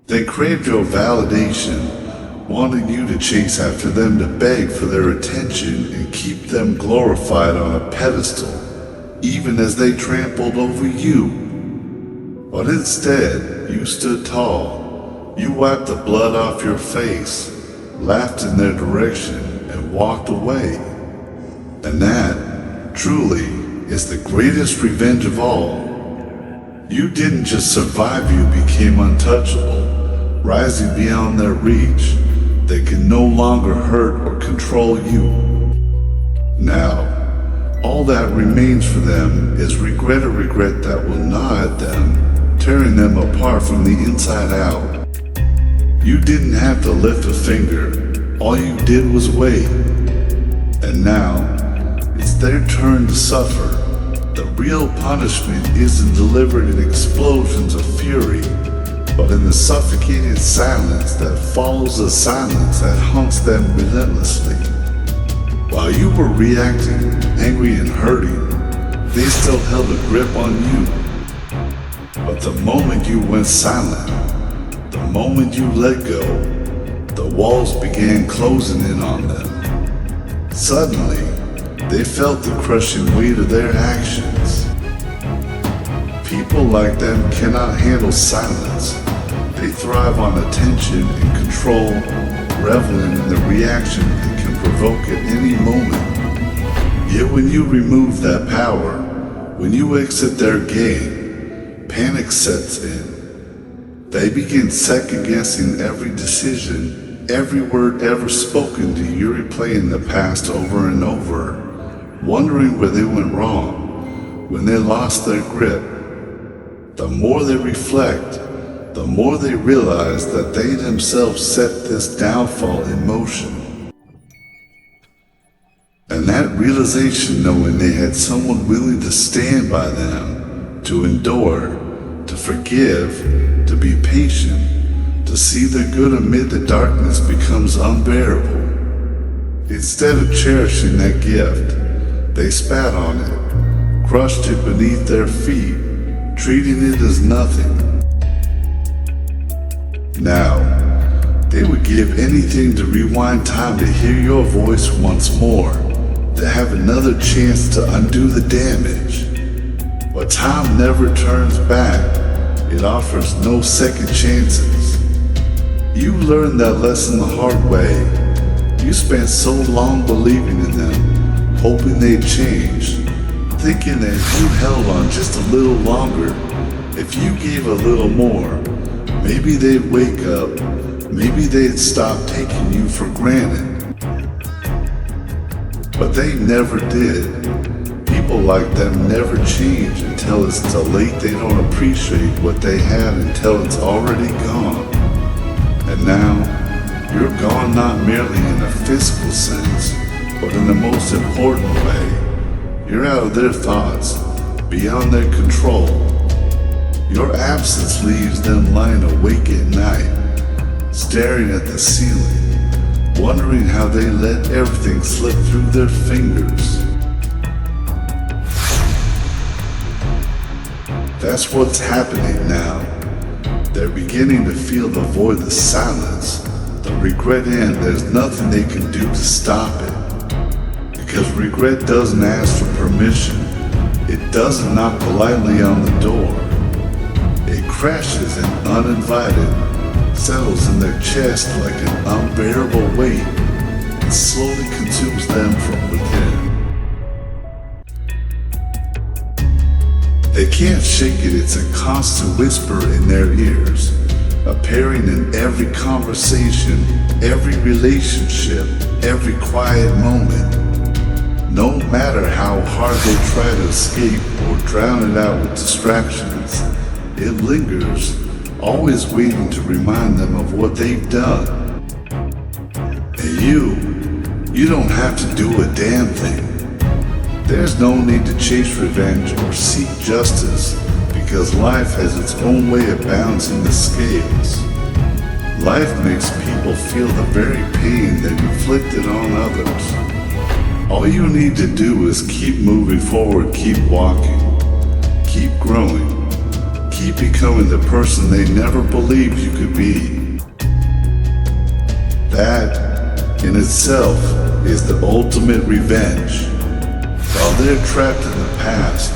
They craved your validation, wanting you to chase after them to beg for their attention and keep them glorified on a pedestal, even as they trampled over you. But instead, you stood tall. You wiped the blood off your face, laughed in their direction, and walked away. And that, truly, is the greatest revenge of all. You didn't just survive, you became untouchable, rising beyond their reach. They can no longer hurt or control you. Now, all that remains for them is regret, a regret that will gnaw at them, tearing them apart from the inside out. You didn't have to lift a finger, all you did was wait. And now, it's their turn to suffer. The real punishment isn't delivered in explosions of fury, but in the suffocating silence that follows the silence that haunts them relentlessly. While you were reacting, angry and hurting, they still held a grip on you. But the moment you went silent, the moment you let go, the walls began closing in on them. Suddenly, they felt the crushing weight of their actions. People like them cannot handle silence. They thrive on attention and control, reveling in the reaction it can provoke at any moment. Yet when you remove that power, when you exit their game, panic sets in. They begin second-guessing every decision, every word ever spoken to you, replaying the past over and over, wondering where they went wrong, when they lost their grip. The more they reflect, the more they realize that they themselves set this downfall in motion. And that realization, knowing they had someone willing to stand by them, to endure, to forgive, to be patient, to see the good amid the darkness, becomes unbearable. Instead of cherishing that gift, they spat on it, crushed it beneath their feet, treating it as nothing. Now, they would give anything to rewind time to hear your voice once more, to have another chance to undo the damage. But time never turns back. It offers no second chances. You learned that lesson the hard way. You spent so long believing in them, hoping they'd change, thinking that if you held on just a little longer, if you gave a little more, maybe they'd wake up, maybe they'd stop taking you for granted. But they never did. People like them never change until it's too late. They don't appreciate what they had until it's already gone. And now, you're gone not merely in a physical sense, but in the most important way. You're out of their thoughts, beyond their control. Your absence leaves them lying awake at night, staring at the ceiling, wondering how they let everything slip through their fingers. That's what's happening now. They're beginning to feel the void, the silence, the regret, and there's nothing they can do to stop it. Because regret doesn't ask for permission. It doesn't knock politely on the door. It crashes in uninvited, settles in their chest like an unbearable weight, and slowly consumes them from within. They can't shake it, it's a constant whisper in their ears, appearing in every conversation, every relationship, every quiet moment. No matter how hard they try to escape or drown it out with distractions, it lingers, always waiting to remind them of what they've done. And you don't have to do a damn thing. There's no need to chase revenge or seek justice, because life has its own way of balancing the scales. Life makes people feel the very pain that inflicted on others. All you need to do is keep moving forward, keep walking, keep growing, keep becoming the person they never believed you could be. That, in itself, is the ultimate revenge. While they're trapped in the past,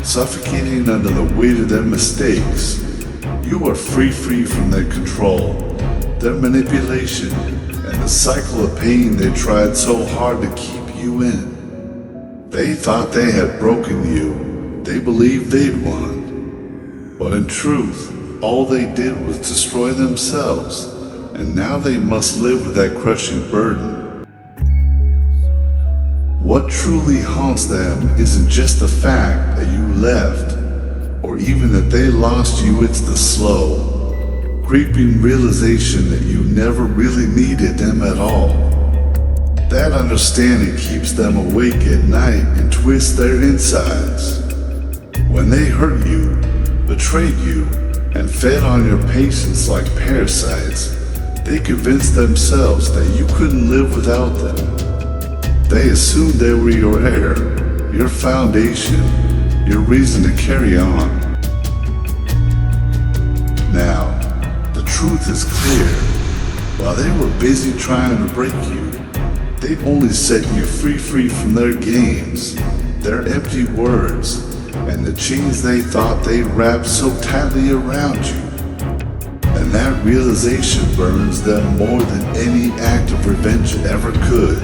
suffocating under the weight of their mistakes, you are free from their control, their manipulation, and the cycle of pain they tried so hard to keep you in. They thought they had broken you. They believed they'd won. But in truth, all they did was destroy themselves, and now they must live with that crushing burden. What truly haunts them isn't just the fact that you left, or even that they lost you. It's the slow, creeping realization that you never really needed them at all. That understanding keeps them awake at night and twists their insides. When they hurt you, betrayed you, and fed on your patience like parasites, they convinced themselves that you couldn't live without them. They assumed they were your heir, your foundation, your reason to carry on. Now, the truth is clear. While they were busy trying to break you, they only set you free from their games, their empty words, and the chains they thought they wrapped so tightly around you. And that realization burns them more than any act of revenge ever could.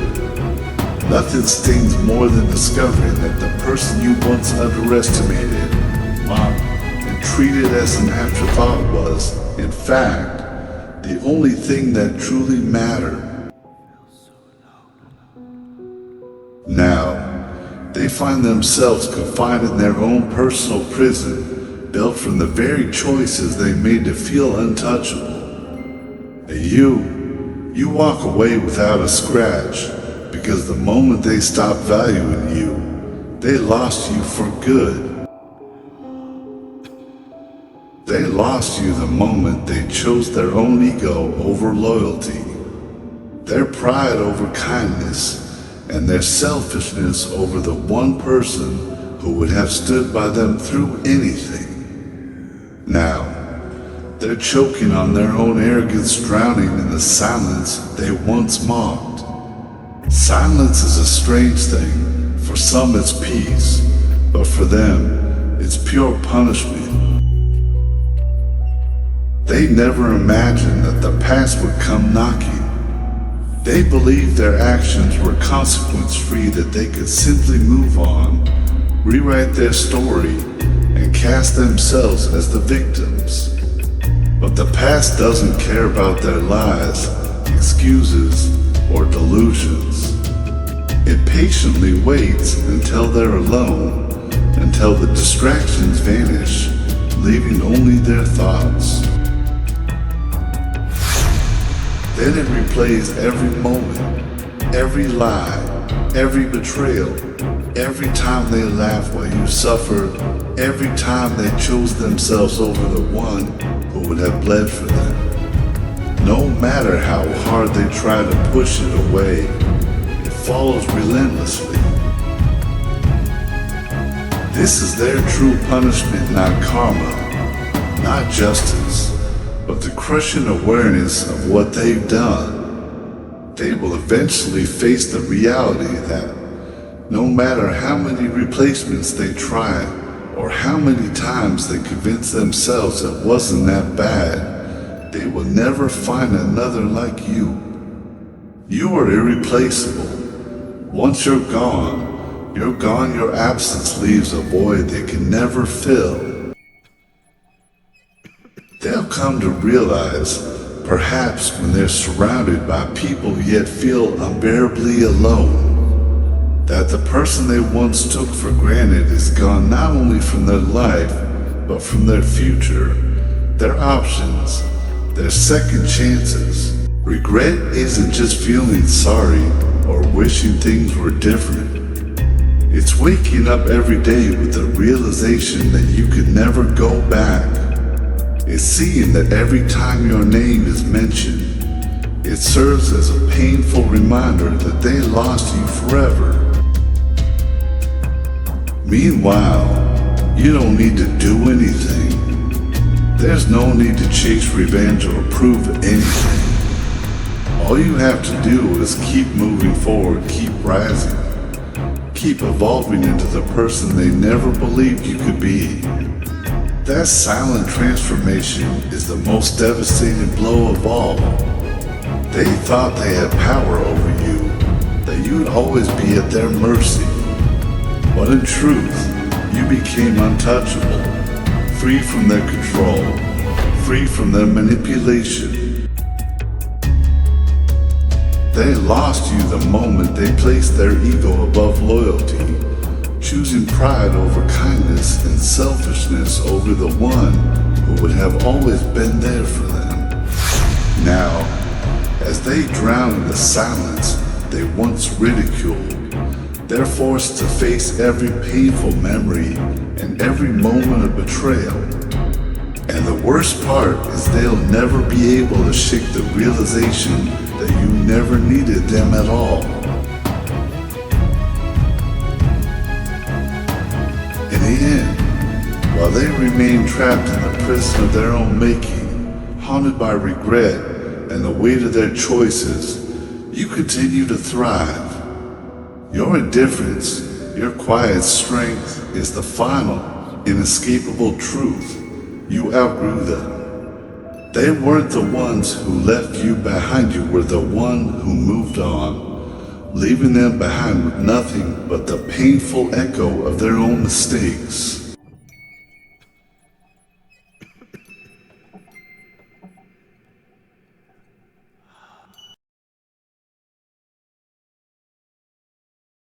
Nothing stings more than discovering that the person you once underestimated, mocked, and treated as an afterthought was, in fact, the only thing that truly mattered. Now, they find themselves confined in their own personal prison, built from the very choices they made to feel untouchable. And you walk away without a scratch, because the moment they stopped valuing you, they lost you for good. They lost you the moment they chose their own ego over loyalty, their pride over kindness, and their selfishness over the one person who would have stood by them through anything. Now, they're choking on their own arrogance, drowning in the silence they once mocked. Silence is a strange thing. For some it's peace, but for them it's pure punishment. They never imagined that the past would come knocking. They believed their actions were consequence-free, that they could simply move on, rewrite their story, and cast themselves as the victims. But the past doesn't care about their lies, excuses, or delusions. It patiently waits until they're alone, until the distractions vanish, leaving only their thoughts. Then it replays every moment, every lie, every betrayal, every time they laughed while you suffered, every time they chose themselves over the one who would have bled for them. No matter how hard they try to push it away, it follows relentlessly. This is their true punishment, not karma, not justice, but the crushing awareness of what they've done. They will eventually face the reality that no matter how many replacements they try, or how many times they convince themselves it wasn't that bad, they will never find another like you. You are irreplaceable. Once you're gone, your absence leaves a void they can never fill. They'll come to realize, perhaps when they're surrounded by people yet feel unbearably alone, that the person they once took for granted is gone, not only from their life, but from their future, their options, their second chances. Regret isn't just feeling sorry or wishing things were different. It's waking up every day with the realization that you could never go back. It's seeing that every time your name is mentioned, it serves as a painful reminder that they lost you forever. Meanwhile, you don't need to do anything. There's no need to chase revenge or prove anything. All you have to do is keep moving forward, keep rising, keep evolving into the person they never believed you could be. That silent transformation is the most devastating blow of all. They thought they had power over you, that you'd always be at their mercy. But in truth, you became untouchable, free from their control, free from their manipulation. They lost you the moment they placed their ego above loyalty, choosing pride over kindness and selfishness over the one who would have always been there for them. Now, as they drown in the silence they once ridiculed, they're forced to face every painful memory and every moment of betrayal. And the worst part is they'll never be able to shake the realization that you never needed them at all. In the end, while they remain trapped in the prison of their own making, haunted by regret and the weight of their choices, you continue to thrive. Your indifference, your quiet strength is the final, inescapable truth. You outgrew them. They weren't the ones who left you behind, you were the one who moved on, leaving them behind with nothing but the painful echo of their own mistakes.